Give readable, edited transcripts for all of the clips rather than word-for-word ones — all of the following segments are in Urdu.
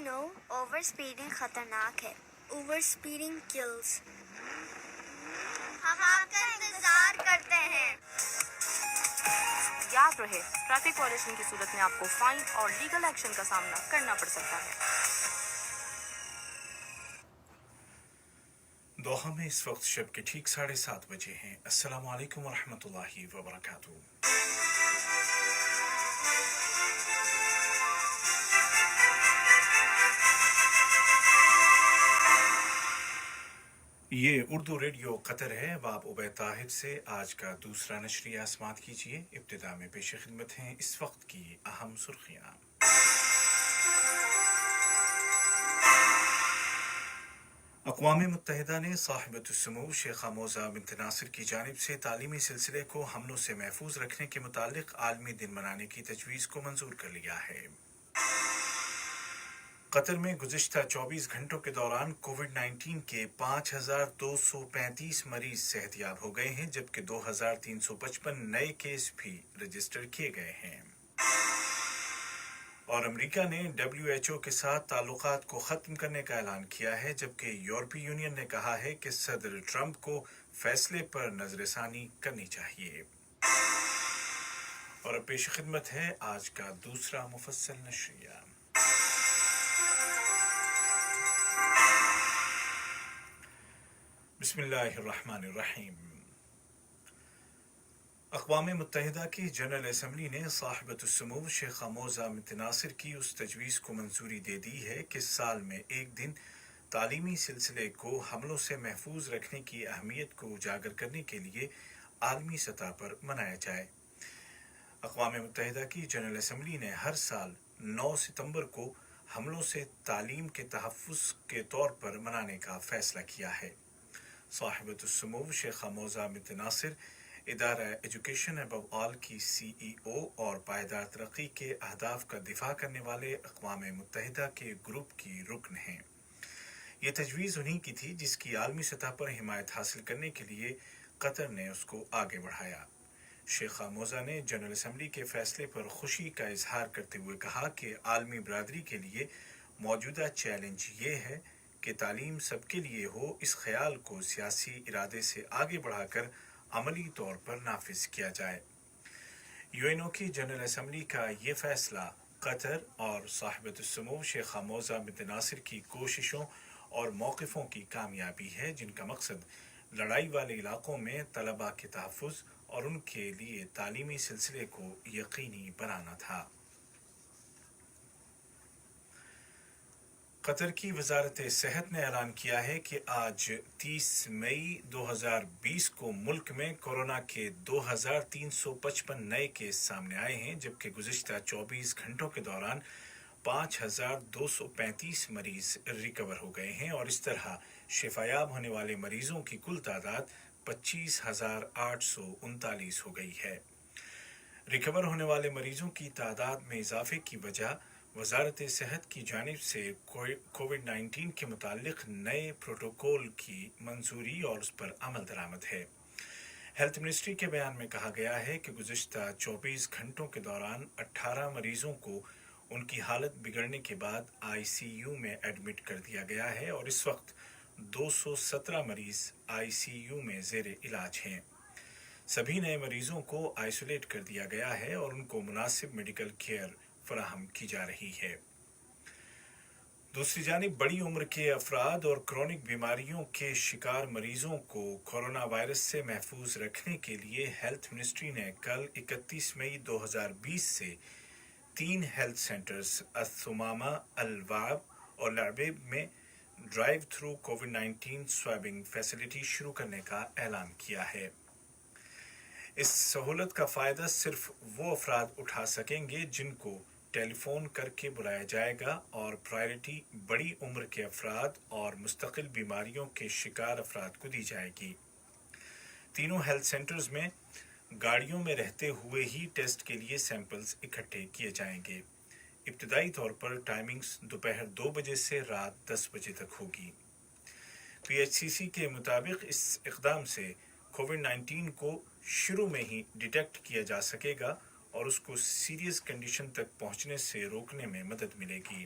know, اوور اسپیڈنگ خطرناک ہے. Over speeding kills. ہم آپ کا انتظار کرتے ہیں. یاد رہے ٹریفک وائلیشن کی صورت میں آپ کو فائن اور لیگل ایکشن کا سامنا کرنا پڑ سکتا ہے. دوحہ میں اس وقت شب کے ٹھیک 7:30 بجے ہیں. السلام علیکم ورحمۃ اللہ وبرکاتہ. یہ اردو ریڈیو قطر ہے. اب آپ عبید طاہر سے آج کا دوسرا نشریہ سماعت کیجیے. ابتدا میں پیش خدمت ہیں اس وقت کی اہم سرخیاں. اقوام متحدہ نے صاحبۃ السمو شیخہ موزہ بنت ناصر کی جانب سے تعلیمی سلسلے کو حملوں سے محفوظ رکھنے کے متعلق عالمی دن منانے کی تجویز کو منظور کر لیا ہے. قطر میں گزشتہ 24 گھنٹوں کے دوران کووڈ 19 کے 5235 مریض صحت یاب ہو گئے ہیں، جبکہ 2355 نئے کیس بھی رجسٹر کیے گئے ہیں. اور امریکہ نے WHO کے ساتھ تعلقات کو ختم کرنے کا اعلان کیا ہے، جبکہ یورپی یونین نے کہا ہے کہ صدر ٹرمپ کو فیصلے پر نظر ثانی کرنی چاہیے. اور اب پیش خدمت ہے آج کا دوسرا مفصل نشریہ. بسم اللہ الرحمن الرحیم. اقوام متحدہ کی جنرل اسمبلی نے صاحبۃ السمو شیخہ موزہ بنت ناصر کی اس تجویز کو منظوری دے دی ہے کہ سال میں ایک دن تعلیمی سلسلے کو حملوں سے محفوظ رکھنے کی اہمیت کو اجاگر کرنے کے لیے عالمی سطح پر منایا جائے. اقوام متحدہ کی جنرل اسمبلی نے ہر سال 9 ستمبر کو حملوں سے تعلیم کے تحفظ کے طور پر منانے کا فیصلہ کیا ہے. صاحبۃ السمو شیخہ موزہ بنت ناصر ادارہ ایجوکیشن ابو آل کی CEO اور پائیدار ترقی کے اہداف کا دفاع کرنے والے اقوام متحدہ کے گروپ کی رکن ہیں. یہ تجویز انہی کی تھی جس کی عالمی سطح پر حمایت حاصل کرنے کے لیے قطر نے اس کو آگے بڑھایا. شیخہ موزہ نے جنرل اسمبلی کے فیصلے پر خوشی کا اظہار کرتے ہوئے کہا کہ عالمی برادری کے لیے موجودہ چیلنج یہ ہے کہ تعلیم سب کے لیے ہو. اس خیال کو سیاسی ارادے سے آگے بڑھا کر عملی طور پر نافذ کیا جائے. UNO کی جنرل اسمبلی کا یہ فیصلہ قطر اور صاحبۃ السمو شیخہ موزہ بنت ناصر کی کوششوں اور موقفوں کی کامیابی ہے، جن کا مقصد لڑائی والے علاقوں میں طلباء کے تحفظ اور ان کے لیے تعلیمی سلسلے کو یقینی بنانا تھا. قطر کی وزارت صحت نے اعلان کیا ہے کہ آج 30 مئی 2020 کو ملک میں کورونا کے 2355 نئے کیس سامنے آئے ہیں، جبکہ گزشتہ 24 گھنٹوں کے دوران 5235 مریض ریکور ہو گئے ہیں، اور اس طرح شفایاب ہونے والے مریضوں کی کل تعداد 25,839 ہو گئی ہے. ریکور ہونے والے مریضوں کی تعداد میں اضافے کی وجہ وزارت صحت کی جانب سے کووڈ 19 کے متعلق نئے پروٹوکول کی منظوری اور اس پر عمل درآمد ہے. ہیلتھ منسٹری کے بیان میں کہا گیا ہے کہ گزشتہ 24 گھنٹوں کے دوران 18 مریضوں کو ان کی حالت بگڑنے کے بعد ICU میں ایڈمٹ کر دیا گیا ہے، اور اس وقت 217 مریض ICU میں زیر علاج ہیں. سبھی نئے مریضوں کو آئسولیٹ کر دیا گیا ہے اور ان کو مناسب میڈیکل کیئر فراہم کی جا رہی ہے. دوسری جانب بڑی عمر کے افراد اور کرونک بیماریوں کے شکار مریضوں کو کورونا وائرس سے محفوظ رکھنے کے لیے ہیلتھ منسٹری نے کل 31 مئی 2020 سے 3 ہیلتھ سینٹرز الثمامہ، الوعب اور العبیب میں ڈرائیو تھرو کووڈ 19 سوابنگ فیسلٹی شروع کرنے کا اعلان کیا ہے. اس سہولت کا فائدہ صرف وہ افراد اٹھا سکیں گے جن کو ٹیلی فون کر کے بلایا جائے گا، اور پرائرٹی بڑی عمر کے افراد اور مستقل بیماریوں کے شکار افراد کو دی جائے گی. تینوں ہیلتھ سینٹرز میں گاڑیوں میں رہتے ہوئے ہی ٹیسٹ کے لیے سیمپلز اکٹھے کیے جائیں گے. ابتدائی طور پر ٹائمنگز دوپہر 2 بجے سے رات 10 بجے تک ہوگی. PHCC کے مطابق اس اقدام سے کووڈ 19 کو شروع میں ہی ڈیٹیکٹ کیا جا سکے گا اور اس کو سیریس کنڈیشن تک پہنچنے سے روکنے میں مدد ملے گی.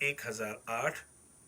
1008,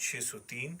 603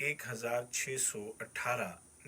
1618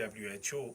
WHO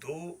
2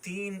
3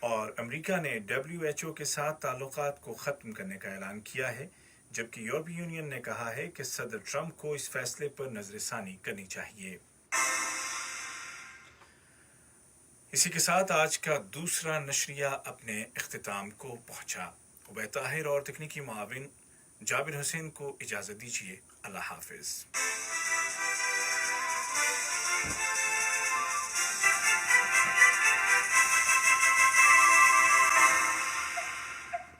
اور امریکہ نے WHO کے ساتھ تعلقات کو ختم کرنے کا اعلان کیا ہے، جبکہ یورپی یونین نے کہا ہے کہ صدر ٹرمپ کو اس فیصلے پر نظر ثانی کرنی چاہیے۔ اسی کے ساتھ آج کا دوسرا نشریہ اپنے اختتام کو پہنچا۔ عبید طاہر اور تکنیکی معاون جابر حسین کو اجازت دیجیے۔ اللہ حافظ۔